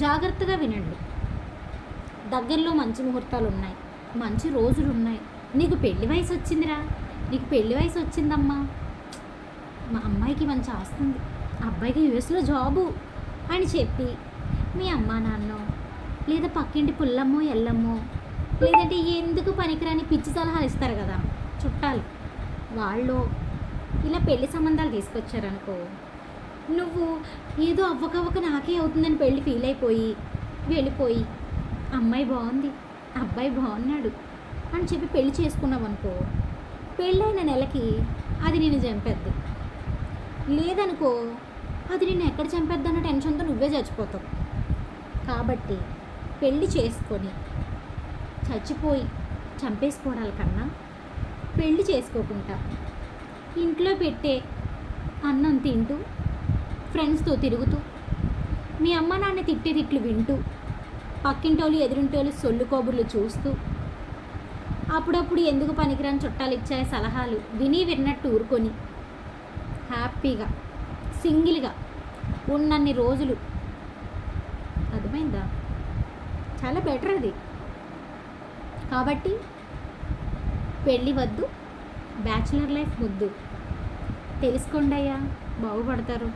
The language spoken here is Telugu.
జాగ్రత్తగా వినండి. దగ్గరలో మంచి ముహూర్తాలు ఉన్నాయి, మంచి రోజులు ఉన్నాయి. నీకు పెళ్లి వయసు వచ్చిందిరా, నీకు పెళ్లి వయసు వచ్చిందమ్మా, మా అమ్మాయికి మంచి ఆస్తుంది, అబ్బాయికి యూఎస్లో జాబు అని చెప్పి మీ అమ్మా నాన్నో లేదా పక్కింటి పుల్లమ్మో ఎల్లమ్మో లేదంటే ఎందుకు పనికిరాని పిచ్చి సలహాలు ఇస్తారు కదా చుట్టాలు, వాళ్ళు ఇలా పెళ్లి సంబంధాలు తీసుకొచ్చారనుకో, నువ్వు ఏదో అవ్వకవ్వక నాకే అవుతుందని పెళ్ళి ఫీల్ అయిపోయి వెళ్ళిపోయి అమ్మాయి బాగుంది, అబ్బాయి బాగున్నాడు అని చెప్పి పెళ్లి చేసుకున్నావు అనుకో, పెళ్ళైన నెలకి అది నేను చంపేద్ది. లేదనుకో, అది నేను ఎక్కడ చంపేద్ది అన్న టెన్షన్తో నువ్వే చచ్చిపోతావు. కాబట్టి పెళ్ళి చేసుకొని చచ్చిపోయి చంపేసుకోవడాల కన్నా పెళ్ళి చేసుకోకుండా ఇంట్లో పెట్టే అన్నం తింటూ ఫ్రెండ్స్తో తిరుగుతూ మీ అమ్మ నాన్న తిట్టే తిట్లు వింటూ పక్కింటోళ్ళు ఎదురింటోళ్ళు సొల్లు కబుర్లు చూస్తూ అప్పుడప్పుడు ఎందుకు పనికిరాని చుట్టాలు ఇచ్చే సలహాలు విని విన్నట్టు ఊరుకొని హ్యాపీగా సింగిల్గా ఉన్నన్ని రోజులు, అర్థమైందా? చాలా బెటర్ అది. కాబట్టి పెళ్ళి వద్దు, బ్యాచులర్ లైఫ్ ముద్దు. తెలుసుకోండి అయ్యా, బాగుపడతారు.